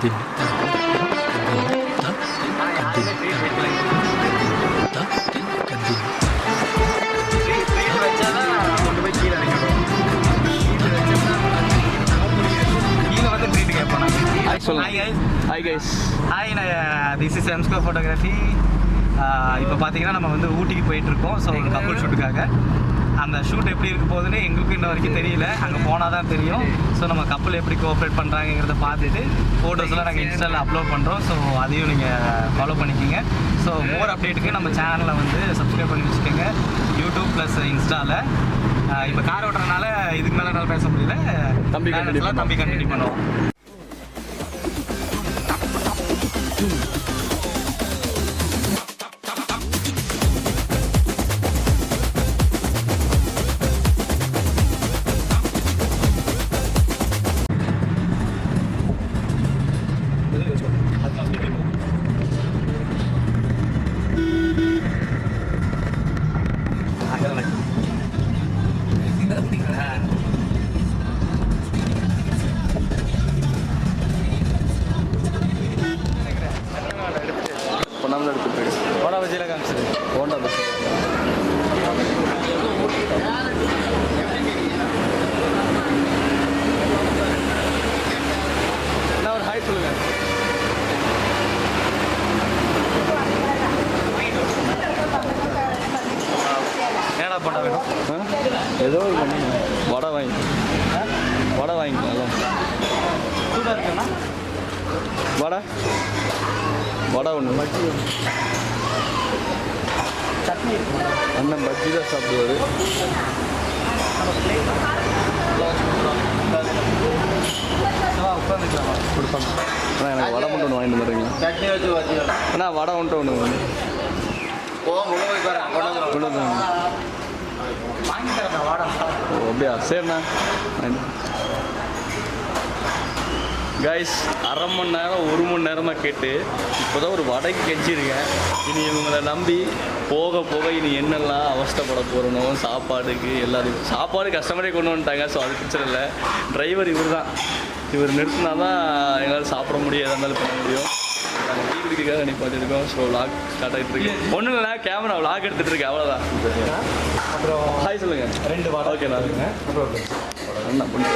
Hi guys. Hi, this is Emsco photography. இப்போ பார்த்தீங்கன்னா நம்ம வந்து ஊட்டிக்கு போயிட்டுருக்கோம். ஸோ ஒரு கப்பல் ஷூட்டுக்காக. அந்த ஷூட் எப்படி இருக்க போகுதுன்னு எங்களுக்கும் இன்ன வரைக்கும் தெரியல. அங்கே போனால் தான் தெரியும். ஸோ நம்ம கப்பல் எப்படி கோஆப்ரேட் பண்ணுறாங்கிறத பார்த்துட்டு ஃபோட்டோஸ்லாம் நாங்கள் இன்ஸ்டாவில் அப்லோட் பண்ணுறோம். ஸோ அதையும் நீங்கள் ஃபாலோ பண்ணிக்கோங்க. ஸோ மோர் அப்டேட்டுக்கு நம்ம சேனலை வந்து சப்ஸ்கிரைப் பண்ணி வச்சுக்கோங்க, யூடியூப் ப்ளஸ் இன்ஸ்டாவில். இப்போ கார் ஓட்டுறதுனால இதுக்கு மேலே என்னால் பேச முடியல. தம்பி கண்டினியூ பண்ணுவோம். பஜ்ஜியில் காமிச்சது ஹோண்டா பஸ். என்ன ஒரு ஹாய் சொல்லுங்க. ஏடா பண்ண வேணும்? ஏதோ ஒரு பண்ணுங்க. வடை வாங்கிக்கலாம். சூடாக இருக்குண்ணா வடை ஒன்று. பஜ்ஜி சட்னி இருக்கு. அண்ணன் பஜ்ஜி தான் சாப்பிடுவார். உட்காந்துக்கலாமா? கொடுப்பாங்க. அண்ணா எனக்கு வடை மட்டும் ஒன்று வாங்கிட்டு வந்துடுறீங்களா? சட்னி வச்சு வச்சு அண்ணா வடை மட்டும் ஒன்று கொண்டு வந்து வாங்கி தரேன். வடை ஓ அப்படியா? சரிண்ணா. கைஸ், அரை மணி நேரம் 1 மணி நேரமாக கேட்டு இப்போ தான் ஒரு வடைக்கு கெஞ்சிருக்கேன். இனி இவங்களை நம்பி போக இனி என்னெல்லாம் அவஸ்தைப்பட போகிறனோ சாப்பாடுக்கு. எல்லாருக்கும் சாப்பாடு கஸ்டமரே கொண்டு வந்துட்டாங்க. ஸோ அது பிரச்சனை இல்லை. டிரைவர் இவர் நிறுத்தினா தான் எங்களால் சாப்பிட முடியும், எதாக இருந்தாலும் பண்ண முடியும். நாங்கள் டீ குடிக்கிறதுக்காக நீ பார்த்துருக்கோம். ஸோ விளாக் ஸ்டார்ட் ஆகிட்டு இருக்கேன். ஒன்றும் இல்லை, கேமரா விளாக் எடுத்துகிட்டு இருக்கேன், அவ்வளோதான். அப்புறம் ஹாய் சொல்லுங்கள். 2 வாடகை. ஓகே நான் அண்ணா பண்ணி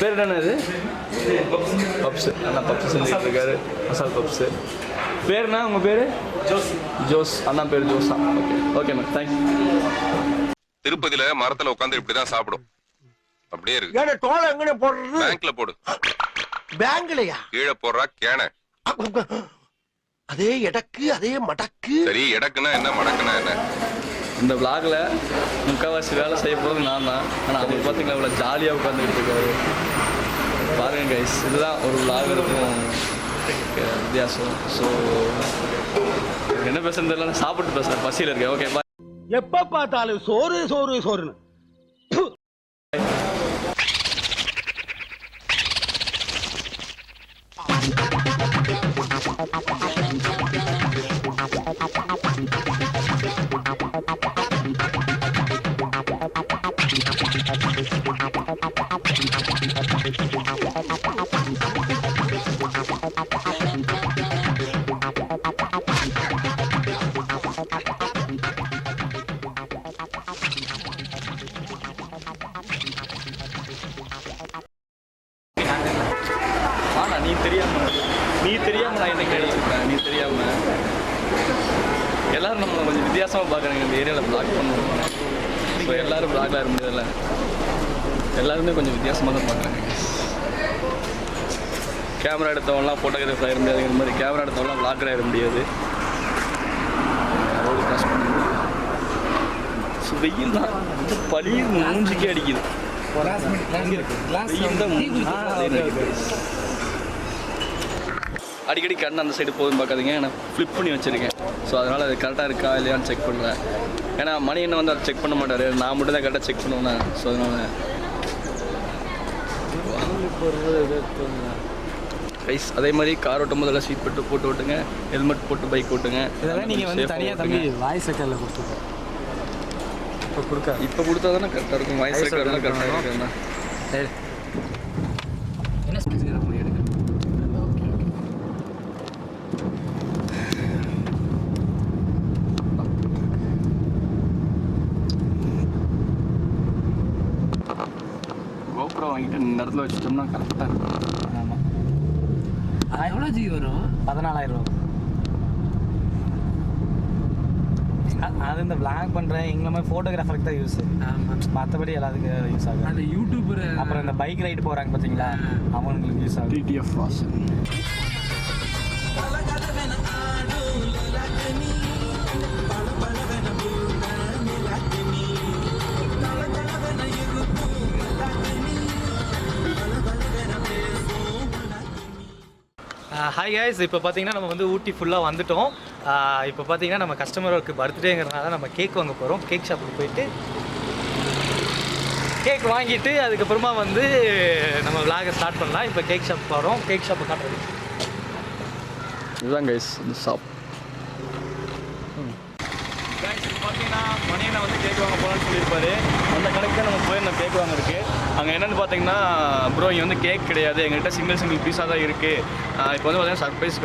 பேர் என்னென்ன? இது பப்ஸு. அண்ணா பப்ஸு செஞ்சுட்டு இருக்காரு, மசால் பப்ஸு. பேருண்ணா உங்கள் பேர்? ஜோஸ். அண்ணா பேர் ஜோஸ் தான். Okay ma'am, thank you. திருப்பதியில மரத்துல உட்காந்து இப்படிதான் சாப்பிடும். அப்படியே இருக்கு. தோலை எங்க போடுறது? பேங்க்ல போடு. பேங்க்லயா? கீழே போடுறா கேன. அதே எடக்கு அதே மடக்கு. சரி, எடக்குனா என்ன, மடக்குனா என்ன? இந்த விளாகில் முக்கால்வாசி வேலை செய்ய போகிறது நான் தான். ஆனால் அவங்க பார்த்தீங்களா இவ்வளோ ஜாலியாக உட்காந்துக்கிட்டு இருக்காரு. பாருங்கள் கைஸ், இதுதான் ஒரு விளாக் இருக்கும் வித்தியாசம். ஸோ என்ன பேசுறது தெரியல, சாப்பிட்டு பேசுகிறேன், பசியில் இருக்கேன். Okay bye. எப்போ பார்த்தாலும் சோறுன்னு. நீ தெரியாமல் நான் என்ன கேள்விப்பேன். நீ தெரியாமல் எல்லோரும் நம்மளை கொஞ்சம் வித்தியாசமாக பார்க்குறாங்க. இந்த ஏரியாவில் பிளாக் பண்ணுவோம். ஸோ எல்லோரும் பிளாக் ஆக முடியாதுல்ல, எல்லாருமே கொஞ்சம் வித்தியாசமாக தான் பார்க்குறாங்க. கேமரா எடுத்தவங்களாம் ஃபோட்டோகிராஃபர் ஆகிட முடியாதுங்கிற மாதிரி கேமரா எடுத்தவங்களாம் பிளாக்கர் ஆகிட முடியாது. ரோடு கிராஸ் பண்ண முடியாது. ஸோ வெயில் தான் வந்து பழி மூஞ்சிக்கே அடிக்குது. வெயில் தான் மூஞ்சிக்கு அடிக்கடி கண் அந்த சைடு போதும் பார்க்காதீங்க. நான் ஃப்ளிப் பண்ணி வச்சுருக்கேன். ஸோ அதனால் அது கரெக்டாக இருக்கா இல்லையான்னு செக் பண்ணுறேன். ஏன்னா மணி என்ன வந்து அதை செக் பண்ண மாட்டார், நான் மட்டும் தான் கரெக்டாக செக் பண்ணுவேன். ஸோ அதனால் கைஸ் அதே மாதிரி கார் ஓட்டும் போதெல்லாம் சீட் பெல்ட் போட்டு ஓட்டுங்க, ஹெல்மெட் போட்டு பைக் ஓட்டுங்க. இதெல்லாம் நீங்கள் வந்து தனியாக தம்பி வாய்ஸ் ரெக்கார்டில் கொடுத்துருக்கோம். இப்போ கொடுத்தா தானே கரெக்டாக இருக்கும். வாய்ஸ் ரெக்கார்டெல்லாம் கரெக்டாக இருக்குண்ணா. என்ன கோப்ரோ வாங்கிட்டு இந்த இடத்துல வச்சுட்டோம்னா கரெக்டாக இருக்கும். ஆமாம். எவ்வளோ ஜி வரும்? 14,000 ரூபா. அது இந்த விளாக் பண்ணுறேன் எங்களை மாதிரி ஃபோட்டோகிராஃபருக்கு தான் யூஸ். ஆமாம். மற்றபடி எல்லாத்துக்கும் யூஸ் ஆகும். அந்த யூடியூபர் அப்புறம் இந்த பைக் ரைடு போகிறாங்க பார்த்தீங்களா, அவங்களுக்கு யூஸ் ஆகும். டிடிஎஃப் வாசன். ஹாய் கைஸ், இப்போ பார்த்தீங்கன்னா நம்ம வந்து ஊட்டி ஃபுல்லாக வந்துட்டோம். இப்போ பார்த்தீங்கன்னா நம்ம கஸ்டமருக்கு பர்த்டேங்கிறதுனால நம்ம கேக் வாங்க போகிறோம். கேக் ஷாப்புக்கு போயிட்டு கேக் வாங்கிட்டு அதுக்கப்புறமா வந்து நம்ம விளாகை ஸ்டார்ட் பண்ணலாம். இப்போ கேக் ஷாப் போகிறோம். கேக் ஷாப்பை காட்டுறது இதுதான் கைஸ் இந்த ஷாப். கைஸ் இப்போ பார்த்தீங்கன்னா மணியனை வந்து கேக் வாங்க போகலான்னு சொல்லியிருப்பாரு. அந்த கடைக்கு தான் நம்ம போய் கேக் வாங்க இருக்குது. அங்கே என்னென்னு பார்த்தீங்கன்னா ப்ரோ இங்கே வந்து கேக் கிடையாது, எங்கள்கிட்ட சிங்கிள் பீஸாக தான் இருக்குது. இப்போ வந்து பார்த்தீங்கன்னா சர்ப்ரைஸ்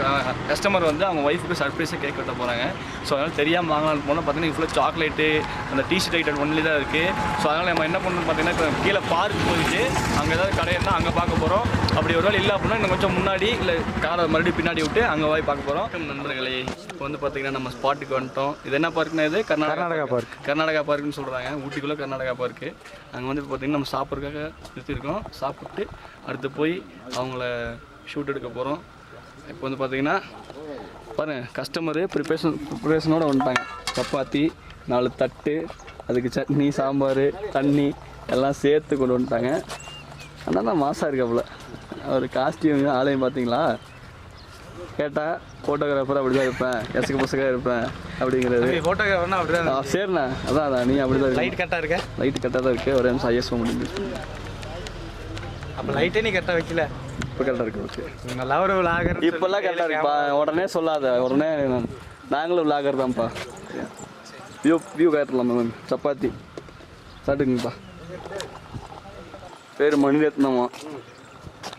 கஸ்டமர் வந்து அவங்க ஒய்ஃபுக்கு சர்ப்ரைஸாக கேக் வெட்ட போகிறாங்க. ஸோ அதனால் தெரியாமல் வாங்கலான்னு போனால் பார்த்தீங்கன்னா ஃபுல்லாக சாக்லேட்டு அந்த டீஷர்ட் ஐட்டம் ஒன்லி தான் இருக்குது. ஸோ அதனால் நம்ம என்ன பண்ணணும்னு பார்த்தீங்கன்னா இப்போ கீழே பார்க் போயிட்டு அங்கே ஏதாவது கடை இருந்தால் அங்கே பார்க்க போகிறோம். அப்படி ஒரு வேளை இல்லை அப்படின்னா இன்னும் கொஞ்சம் முன்னாடி இல்லை காரை மறுபடியும் பின்னாடி விட்டு அங்கே போய் பார்க்க போகிறோம். நண்பர்களே இப்போ வந்து பார்த்தீங்கன்னா நம்ம ஸ்பாட்டுக்கு வந்துட்டோம். இது என்ன பார்க்குன்னா இது கர்நாடகா பார்க். கர்நாடகா பார்க்குன்னு சொல்கிறாங்க. ஊட்டிக்குள்ளே கர்நாடகா பார்க்கு. அங்கே வந்து பார்த்தீங்கன்னா நம்ம சாப்பிட்றதுக்காக நிறுத்திருக்கோம். சாப்பிட்டு அடுத்து போய் அவங்கள ஷூட் எடுக்க போகிறோம். இப்போ வந்து பார்த்தீங்கன்னா பாருங்கள் கஸ்டமரு ப்ரிப்ரேஷனோடு வந்துட்டாங்க. சப்பாத்தி 4 தட்டு, அதுக்கு சட்னி, சாம்பார், தண்ணி எல்லாம் சேர்த்து கொண்டு வந்துட்டாங்க. ஆனால் தான் மாசாக இருக்காப்புல. அவர் காஸ்டியூம் ஆலயம் பார்த்தீங்களா? கேட்டால் ஃபோட்டோகிராஃபர் அப்படி தான் இருப்பேன், எசக்கு பசக்காக இருப்பேன் அப்படிங்கிறது. ஃபோட்டோகிராஃபர்னா அப்படி தான். சரிண்ணா அதான் நீ அப்படி தான். லைட் கரெக்டாக இருக்க? லைட்டு கரெக்டாக தான் இருக்குது. ஒரு நிமிஷம் ஐஎஸ்ஓ முடிஞ்சு. அப்போ லைட்டே நீ கரெக்டாக வைக்கல? இப்போ கரெக்டாக இருக்குது. ஓகே, நல்லா ஒரு விளாகர். இப்போல்லாம் கரெக்டாக இருக்குப்பா. உடனே சொல்லாத, உடனே நாங்களும் விளாகர் தான்ப்பா. வியூ காட்டலாம் மேம். சப்பாத்தி சாப்பிட்டுங்கப்பா. பேர் மணிரத்னமா,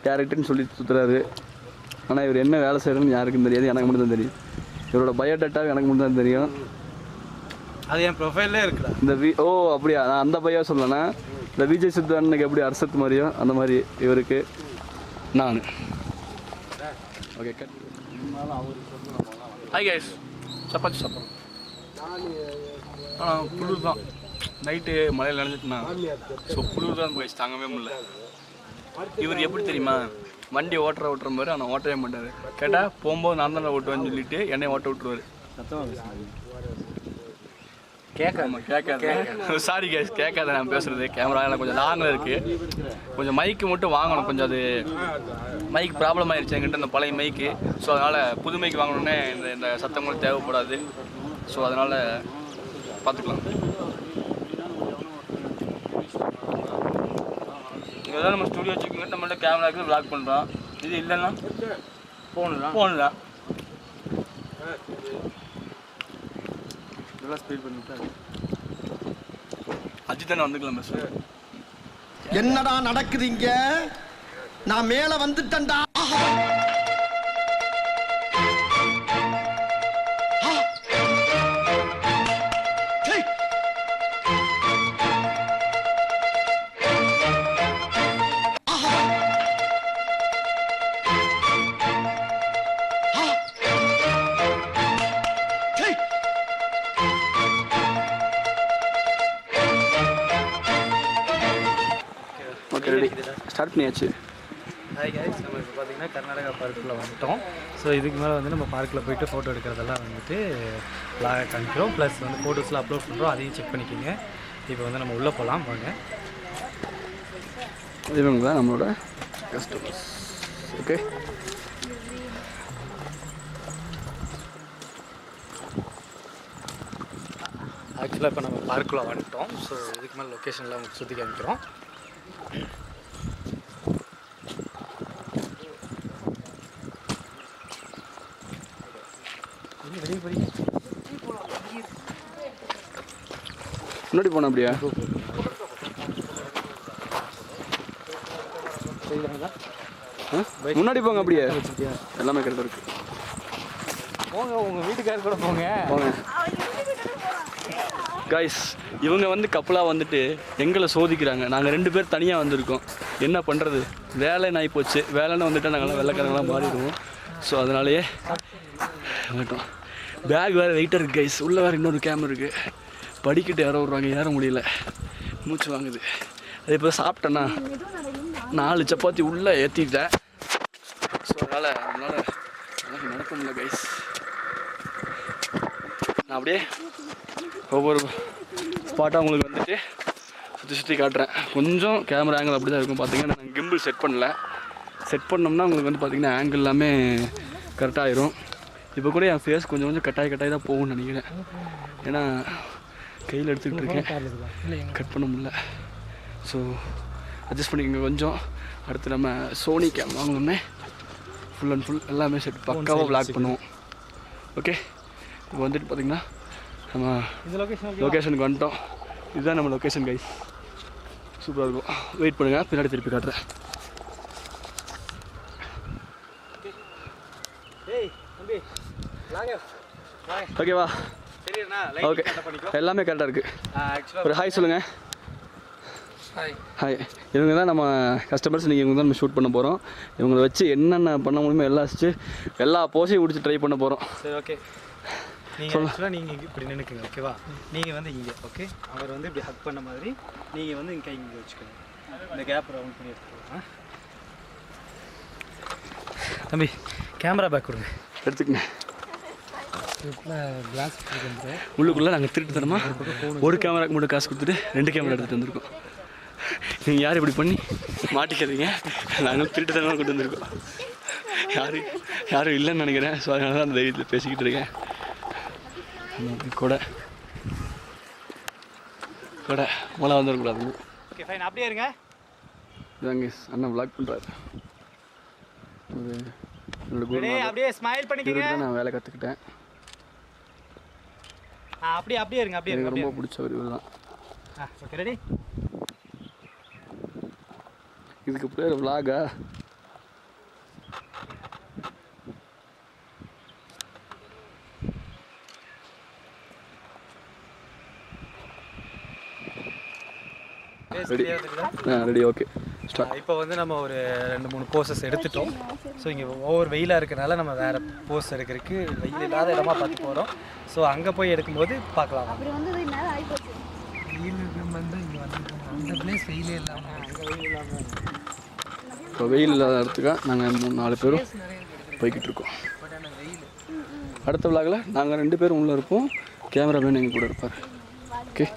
கேரக்டர்னு சொல்லி சுற்றுறாரு. ஆனால் இவர் என்ன வேலை செய்யணும்னு யாருக்கும் தெரியாது, எனக்கு மட்டும் தான் தெரியும். இவரோட பயோடேட்டா எனக்கு மட்டும் தான் தெரியும். அது என் ப்ரொஃபைல்லே இருக்குடா. இந்த ஓ அப்படியா, நான் அந்த பையா சொல்லணா. இந்த விஜய் சித்தானுக்கு எப்படி அரசத்து மாதிரியோ அந்த மாதிரி இவருக்கு நான். Okay cut. Hi guys, chapati சாப்பிட்றோம். ஆனால் குளிர் தான். நைட்டு மழையில் நினைஞ்சிட்டுனா ஸோ குளிர் தான் போயிடுச்சு, தாங்கவே முடியல. இவர் எப்படி தெரியுமா, வண்டி ஓட்டுற மாதிரி ஆனால் ஓட்டவே மாட்டார். கேட்டால் போகும்போது நான் தான் ஓட்டுவேன்னு சொல்லிட்டு என்னை ஓட்ட விட்டுருவார். கேட்காது. சாரி கேஸ், கேட்காத நான் பேசுகிறது. கேமரா எல்லாம் கொஞ்சம் லாங்கில் இருக்குது. கொஞ்சம் மைக்கு மட்டும் வாங்கணும். கொஞ்சம் அது மைக் ப்ராப்ளம் ஆயிடுச்சு என்கிட்ட, இந்த பழைய மைக்கு. ஸோ அதனால் புது மைக்கு வாங்கணுன்னே இந்த சத்தம் கூட தேவைப்படாது. ஸோ அதனால் பார்த்துக்கலாம். இங்கே தான் நம்ம ஸ்டுடியோ வச்சுக்கோங்க. நம்மள்ட்ட கேமராவுக்கு விளாக் பண்ணுறோம். இது இல்லைன்னா ஃபோனு தான். ஸ்பீட் பண்ணிட்டு அஜித்தனை வந்துக்கலாம் பஸ். என்னடா நடக்குது இங்க? நான் மேல வந்துட்டேன்டா. ஓகே ரெடி, ஸ்டார்ட் பண்ணியாச்சு. ஹாய் கைஸ், நம்ம இப்போ பார்த்தீங்கன்னா கர்நாடகா பார்க்கில் வந்துட்டோம். ஸோ இதுக்கு மேலே வந்து நம்ம பார்க்கில் போய்ட்டு ஃபோட்டோ எடுக்கிறதெல்லாம் வந்துட்டு லாக காமிக்கிறோம். ப்ளஸ் வந்து ஃபோட்டோஸ்லாம் அப்லோட் பண்ணுறோம், அதையும் செக் பண்ணிக்கோங்க. இப்போ வந்து நம்ம உள்ளே போகலாம் வாங்க. இவங்க தான் நம்மளோட கஸ்டமர்ஸ். ஓகே, ஆக்சுவலாக இப்போ நம்ம பார்க்குள்ளே வந்துட்டோம். ஸோ இதுக்கு மேலே லொக்கேஷன்லாம் சுற்றி காமிக்கிறோம். முன்னாடி போனோம் அப்படியா? முன்னாடி போங்க அப்படியே, எல்லாமே கரெக்டாக இருக்கு. போங்க, உங்கள் வீட்டுக்காரர் கூட போங்க. போங்க. கைஸ் இவங்க வந்து கப்பலாக வந்துட்டு எங்களை சோதிக்கிறாங்க. நாங்கள் 2 பேர் தனியாக வந்திருக்கோம். என்ன பண்ணுறது, வேலைன்னு ஆகி போச்சு. வேலைன்னு வந்துட்டால் நாங்கள்லாம் வெள்ளைக்காரங்களாம் மாறிடுவோம். ஸோ அதனாலேயே மாட்டோம். பேக் வேறு வெயிட்டாக இருக்குது கைஸ். உள்ளே வேறு இன்னொரு கேமரா இருக்குது. படிக்கிட்டு யாரோ விட்றாங்க, ஏற முடியல, மூச்சு வாங்குது. அதே இப்போ சாப்பிட்டேன்னா 4 சப்பாத்தி உள்ளே ஏற்றிட்டேன். ஸோ அதனால் எனக்கு நடக்க முடியல கைஸ். நான் அப்படியே ஒவ்வொரு ஸ்பாட்டாக உங்களுக்கு வந்துட்டு சுற்றி காட்டுறேன். கொஞ்சம் கேமரா ஆங்கிள் அப்படி தான் இருக்கும். பார்த்தீங்கன்னா நான் கிம்பிள் செட் பண்ணல. செட் பண்ணோம்னா உங்களுக்கு வந்து பார்த்திங்கன்னா ஆங்கிள் எல்லாமே கரெக்டாகிடும். இப்போ கூட என் ஃபேஸ் கொஞ்சம் கட்டாயி தான் போகும்னு நினைக்கிறேன். ஏன்னா கையில் எடுத்துக்கிட்டு இருக்கேன், கட் பண்ண முடியல. ஸோ அட்ஜஸ்ட் பண்ணிக்கோங்க கொஞ்சம். அடுத்து நம்ம சோனி கேம் வாங்கணுன்னே ஃபுல் அண்ட் ஃபுல் எல்லாமே செட் பக்காவாக விளாக் பண்ணுவோம். ஓகே, இப்போ வந்துட்டு பார்த்திங்கன்னா நம்ம லொக்கேஷனுக்கு வந்துட்டோம். இதுதான் நம்ம லொக்கேஷன் கைஸ். சூப்பராக இருக்கும். வெயிட் பண்ணுங்கள், பின்னாடி திருப்பி காட்டுறேன். ஓகேவா? ஓகே, எல்லாமே கரெக்டாக இருக்குது. ஒரு ஹாய் சொல்லுங்கள். ஹாய். இவங்க தான் நம்ம கஸ்டமர்ஸ். நீங்கள் இவங்க தான் நம்ம ஷூட் பண்ண போகிறோம். இவங்களை வச்சு என்னென்ன பண்ண முடியுமோ எல்லாம் வச்சு எல்லா போஸையும் பிடிச்சி ட்ரை பண்ண போகிறோம். சரி, ஓகே. நீங்கள் ஆக்சுவலாக நீங்கள் இப்படி நினைக்குங்க, ஓகேவா? நீங்கள் வந்து இங்கே, ஓகே, அவர் வந்து இப்படி ஹக் பண்ண மாதிரி நீங்கள் வந்து இங்கே இங்கே வச்சுக்கோங்க. இந்த கேப் ரவுண்ட் பண்ணி எடுத்துக்கலாம். தம்பி கேமரா பேக் கொடுங்க, எடுத்துக்கங்க. கிளாஸ் உள்ளுக்குள்ளே நாங்கள் திருட்டு தரமா ஒரு கேமராக்கு மட்டும் காசு கொடுத்துட்டு 2 கேமரா எடுத்துகிட்டு வந்திருக்கோம். நீங்கள் யார் இப்படி பண்ணி மாட்டிக்காதீங்க. நாங்கள் திருட்டு தரமாக கொண்டு வந்திருக்கோம். யாரும் இல்லைன்னு நினைக்கிறேன். ஸோ அதனால தான் அந்த தைரியத்தில் பேசிக்கிட்டு இருக்கேன். கூட மழை வந்துடக்கூடாது. Okay, fine. அப்படியே இருங்க. இதாங்க அண்ணன் விளாக் பண்ணுறாரு. அப்படியே ஸ்மைல் பண்ணிக்கங்க. நான் வேலை கற்றுக்கிட்டேன். அப்படியே இருங்க. எனக்கு ரொம்ப பிடிச்சவர் இவர் தான். Okay, ready? இதுக்கு பேர் விளாகா? ரெடி. ஓகே, இப்போ வந்து நம்ம ஒரு 2-3 போஸஸ் எடுத்துட்டோம். ஸோ இங்கே ஒவ்வொரு வெயிலாக இருக்கிறனால நம்ம வேறு போஸ் எடுக்கிறதுக்கு வெயில் இல்லாத இடமா பார்த்து போகிறோம். ஸோ அங்கே போய் எடுக்கும்போது பார்க்கலாம். இப்போ வெயில் இல்லாத இடத்துக்காக நாங்கள் 3-4 பேரும் போய்கிட்டு இருக்கோம். அடுத்த விளாகில் நாங்கள் 2 பேரும் உள்ளே இருப்போம். கேமராமேன் எங்கள் கூட இருப்பார். ஓகே,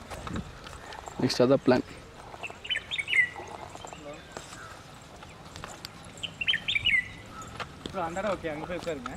நெக்ஸ்ட் அதான் பிளான். அந்த இடம் ஓகே, அங்கே போய் உட்காருங்க.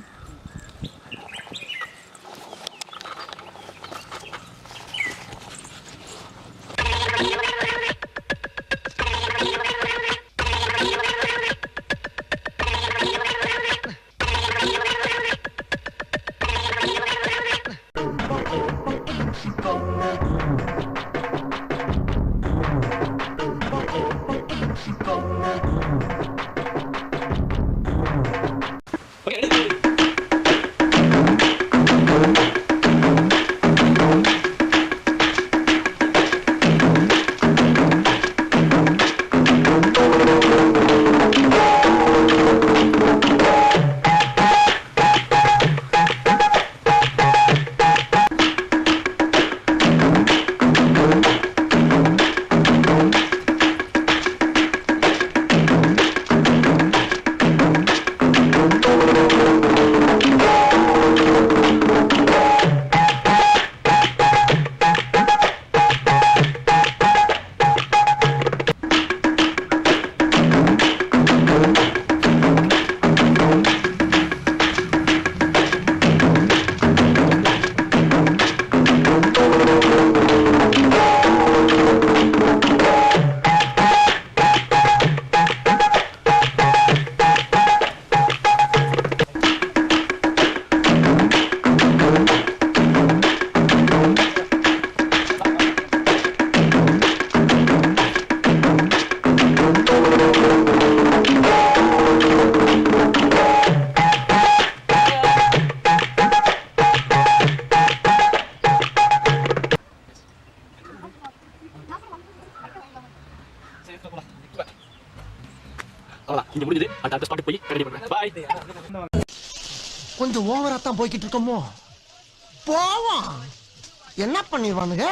அவ்வளோதான் இங்கே முடிஞ்சது. அடுத்த ஸ்பாட்டுக்கு போய் ரெடி பண்ணுறேன். பாய். கொஞ்சம் ஓவரா தான் போய்கிட்டு இருக்கோமோ. போவோம், என்ன பண்ணிடுவானுங்க.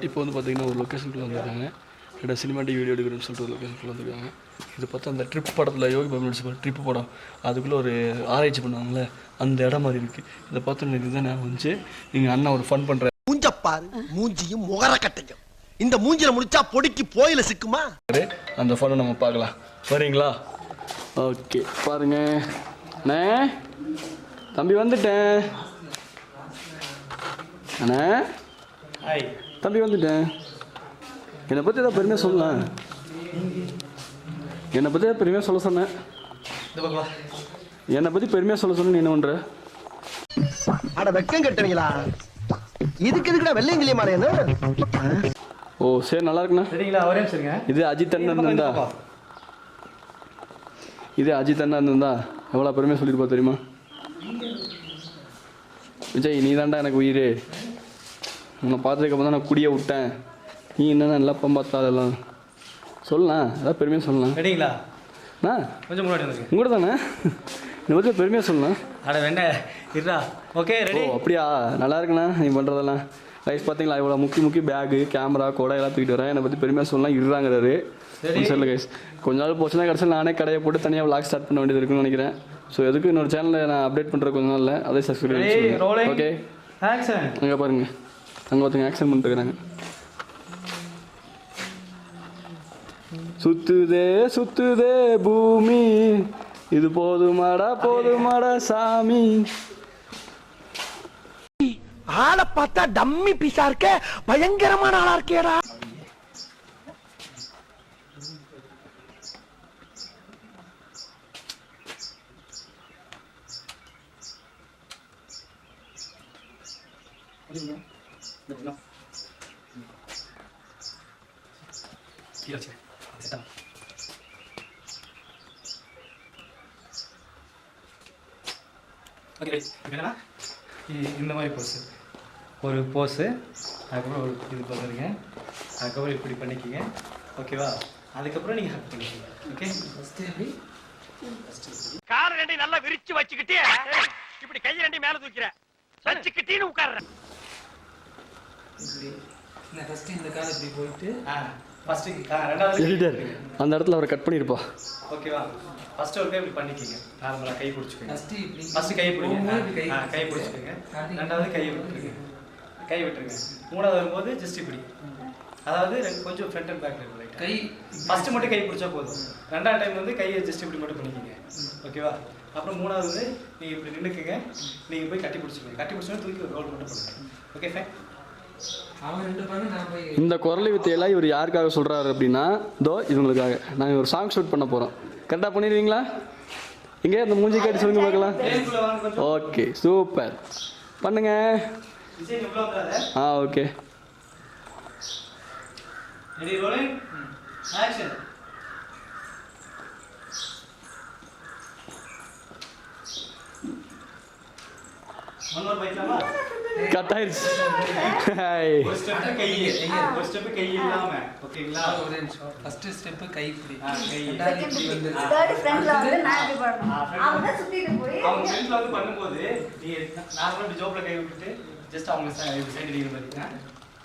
இப்போ வந்து பார்த்தீங்கன்னா ஒரு லொக்கேஷனுக்குள்ளே வந்திருக்காங்க. என்னோட சினிமாட்டிக் வீடியோ எடுக்கிறேன்னு சொல்லிட்டு ஒரு லொக்கேஷனுக்குள்ளே வந்திருக்காங்க. இது பார்த்தா அந்த ட்ரிப் படத்தில் யோகி பாபு நடிச்ச ட்ரிப்பு படம் அதுக்குள்ளே ஒரு ஆராய்ச்சி பண்ணுவாங்கள்ல அந்த இடம் மாதிரி இருக்குது. இதை பார்த்து எனக்கு இதுதான் ஞாபகம் வந்துச்சு. நீங்கள் அண்ணா ஒரு ஃபன் பண்ணுற மூஞ்சப்பாரு, மூஞ்சியும் முகர கட்டையும். இந்த மூஞ்சில முடிச்சா பொடிக்கு போயில சிக்குமா. அந்த ஃபோனை நம்ம பார்க்கலாம். வரீங்களா? ஓகே பாருங்க. அண்ணே தம்பி வந்துட்டேன். அண்ணே தம்பி வந்துட்டேன். என்னை பற்றி ஏதாவது பெருமையாக சொல்லலாம். என்னை பற்றி ஏதாவது பெருமையாக சொல்ல சொன்னேன். என்னை பற்றி பெருமையாக சொல்ல சொன்ன நீ என்ன பண்ணுற? அட வெக்கம் கட்டுவீங்களா? இதுக்கு எதுக்குடா வெள்ளையங்கிலிய மாறேன்னு? ஓ சரி நல்லா இருக்குண்ணா. சரிங்களா? ஒரே நிமிஷங்க. இது அஜித் அண்ணன் இருந்தா இது அஜித் அண்ணன் இருந்தா எவ்வளோ பெருமையாக சொல்லியிருப்பா தெரியுமா? விஜய் நீ தாண்டா எனக்கு உயிர். உன்னை பார்த்ததுக்கப்புறம் தான் நான் குடியை விட்டேன். நீ என்னென்ன நல்லா பார்த்தா அதெல்லாம் சொல்லலாம். அதான் பெருமையாக சொல்லலாம். ரெடிங்களா? அண்ணா கொஞ்சம் முன்னாடி வந்துருங்க. உங்கள்கிட்ட தானே என்னை பற்றி பெருமையாக சொல்லலாம். அட வேணா இருடா. Okay ready. ஓ அப்படியா? நல்லா இருக்குண்ணா நீ பண்ணுறதெல்லாம். ரைஸ் பார்த்தீங்களா இவ்வளோ முக்கிய பேகு கேமரா கொடை எல்லாம் தூக்கிட்டு வரேன். என்னை பற்றி பெருமையாக சொல்லலாம் இருறாங்கிறாரு. சொல்லு கைஸ். கொஞ்ச நாள் போச்சுன்னா கடைசியில் நானே கடையை போட்டு தனியாக விளாக் ஸ்டார்ட் பண்ண வேண்டியது இருக்குன்னு நினைக்கிறேன். ஸோ எதுக்கு இன்னொரு சேனலில் நான் அப்டேட் பண்ணுற கொஞ்ச நாளில் அதே சப்ஸ்கிரைப். ஓகே அங்கே பாருங்கள் அங்கே ஒருத்தங்க ஆக்ஷன் பண்ணிட்டுருக்குறாங்க. சுத்துதே சுத்துதே பூமி இது போதுமாடா சாமி. ஆளை பார்த்தா டம்மி பீஸா இருக்க, பயங்கரமான ஆளா இருக்கேடா. ஓகே என்னன்னா இந்த மாதிரி போஸு ஒரு போஸு அதுக்கப்புறம் ஒரு இது பண்ணுறீங்க. அதுக்கப்புறம் இப்படி பண்ணிக்கிங்க. ஓகேவா? அதுக்கப்புறம் நீங்கள் ஹக் பண்ணிக்கிங்க. ஓகே ஃபஸ்ட்டு எப்படி கால ரெண்டையும் நல்லா விரிச்சு வச்சுக்கிட்டே இப்படி கையை ரெண்டையும் மேல தூக்கிற வச்சுக்கிட்டீன்னு உட்கார்றேன். இப்படி நான் ஃபஸ்ட்டு இந்த காலை இப்படி போயிட்டு ஃபஸ்ட்டு ரெண்டாவது எடிட்டர் அந்த இடத்துல அவரை கட் பண்ணியிருப்பா. ஓகேவா? ஃபஸ்ட்டு ஒரு கை இப்படி பண்ணிக்கிங்க. நார்மலாக கை பிடிச்சிக்கோங்க. ஃபஸ்ட்டு கை பிடிங்க. கை பிடிச்சிக்கோங்க. ரெண்டாவது கையை விட்டுருங்க. கை விட்டுருங்க. மூணாவது வரும்போது ஜஸ்ட் இப்படி, அதாவது கொஞ்சம் ஃப்ரண்ட் அண்ட் பேக் இருக்கும். லைட் கை ஃபஸ்ட்டு மட்டும் கை பிடிச்சா போதும். ரெண்டாவது டைம் வந்து கையை ஜஸ்ட் இப்படி மட்டும் பண்ணிக்கிங்க. ஓகேவா? அப்புறம் மூணாவது வந்து நீங்கள் இப்படி நின்றுக்குங்க. நீங்கள் போய் கட்டி பிடிச்சிக்கோங்க. கட்டி பிடிச்சோன்னா தூக்கி ஒரு ரோல் மட்டும் பண்ணுங்க. Okay fine. இந்த குரலி வித்தையெல்லாம் இவர் யாருக்காக சொல்கிறாரு அப்படின்னா இதோ இவங்களுக்காக நாங்கள் ஒரு சாங் ஷூட் பண்ண போகிறோம். கரெக்டாக பண்ணிடுவீங்களா? இங்கே இந்த மூஞ்சி காட்டி சொல்லுங்க பார்க்கலாம். ஓகே சூப்பர் பண்ணுங்க. Okay ready rolling action. One more பைட்லாமா? கட் ஆயிடுச்சு. ஒரு ஸ்டெப் கை இல்லாம. ஓகேங்களா? ஒரு நிமிஷம். ஃபர்ஸ்ட் ஸ்டெப் கை இப்படி. ரெண்டாவது இப்படி வந்து ஃப்ரண்ட்ல வந்து நான் இப்படி பண்ணனும். அவங்க சுத்திட்டு போய் அவங்க ஃப்ரண்ட்ல வந்து பண்ணும்போது நீங்க நார்மலா இப்படி ஜோப்ல கை விட்டுட்டு ஜஸ்ட் அவங்க சைடு அடிக்கிற மாதிரி.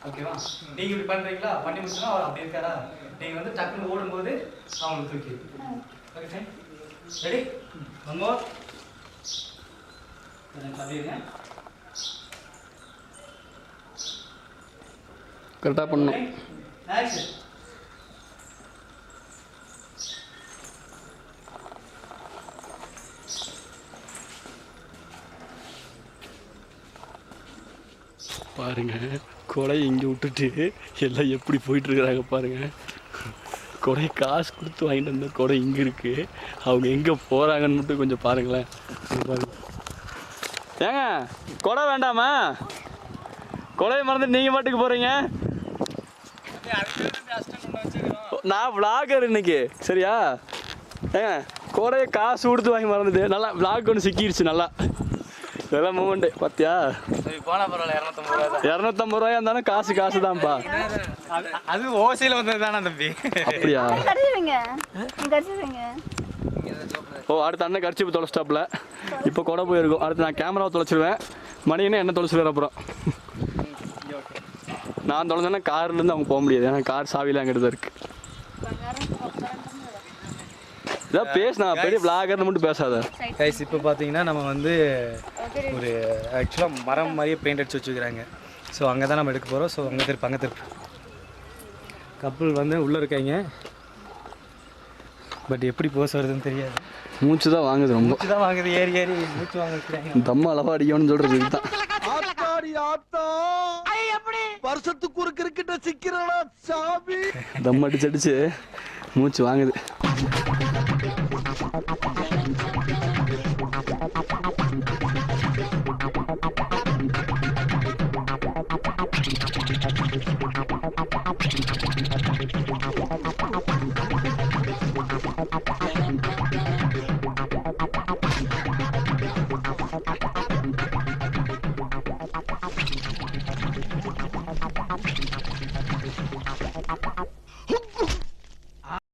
ஓகேவா? நீங்க இப்படி பண்றீங்களா? பண்ணி முடிச்சா அவர் அப்படி இருக்காரா? நீங்க வந்து டக்குன்னு ஓடும்போது அவங்க தூக்கி. Okay fine. Ready? One more. நான் சொல்லிடுங்க. கரெக்டாக பண்ணணும். ஆக்ஷன். பாருங்க கொடை இங்கே விட்டுட்டு எல்லாம் எப்படி போயிட்டு இருக்கிறாங்க பாருங்க. கொடை காசு கொடுத்து வாங்கிட்டு வந்த கொடை இங்கே இருக்கு. அவங்க எங்கே போகிறாங்கன்னு மட்டும் கொஞ்சம் பாருங்களேன். பாருங்க ஏங்க கொடை வேண்டாமா? கொடையை மறந்துட்டு நீங்கள் பாட்டுக்கு போகிறீங்க. நான் விளாகர் இன்னைக்கு சரியா? ஏங்க கொடையை காசு கொடுத்து வாங்கி மறந்துட்டு நல்லா விளாக் ஒன்று சிக்கிடுச்சு. நல்லா இதெல்லாம் மூமெண்ட்டு பார்த்தியா? போனா பரவாயில்ல. 250 ரூபாயா இருந்தாலும் காசு தான்ப்பா. அது ஓசையில் வந்தது தானே தம்பி. அப்படியா? கடிச்சிருங்க. ஓ அடுத்த அண்ணன் கடிச்சு தொலைச்சிட்டாப்புல. இப்போ கொடை போயிருக்கும். அடுத்து நான் கேமராவை தொலைச்சிடுவேன். மணின்னு என்ன தொலைச்சிடுவேன். அப்புறம் நான் தொலைஞ்சேன்னா கார்லேருந்து அவங்க போக முடியாது. ஏன்னா கார் சாவிலாம் அங்கிட்டு தான் இருக்குது. இதான் பேசுனா பெரிய விளாகர்னு மட்டும் பேசாத. கைஸ் இப்போ பார்த்தீங்கன்னா நம்ம வந்து ஒரு ஆக்சுவலாக மரம் மாதிரியே பெயிண்ட் அடிச்சு வச்சுக்கிறாங்க. ஸோ அங்கே தான் நம்ம எடுக்க போகிறோம். ஸோ அங்கே திருப்பு கப்பல் வந்து உள்ளே இருக்காங்க. பட் எப்படி போஸ் வருதுன்னு தெரியாது. மூச்சு தான் வாங்குது. ரொம்ப மூச்சு தான் வாங்குது. ஏறி மூச்சு வாங்குறாங்க. தம்ம அளவா அடிக்கணும்னு சொல்கிறது இதுதான். வருஷத்துக்கு ஒரு கிரிக்கெட்ட சிக்கிறா சாமி. தம் அடிச்சு மூச்சு வாங்குது.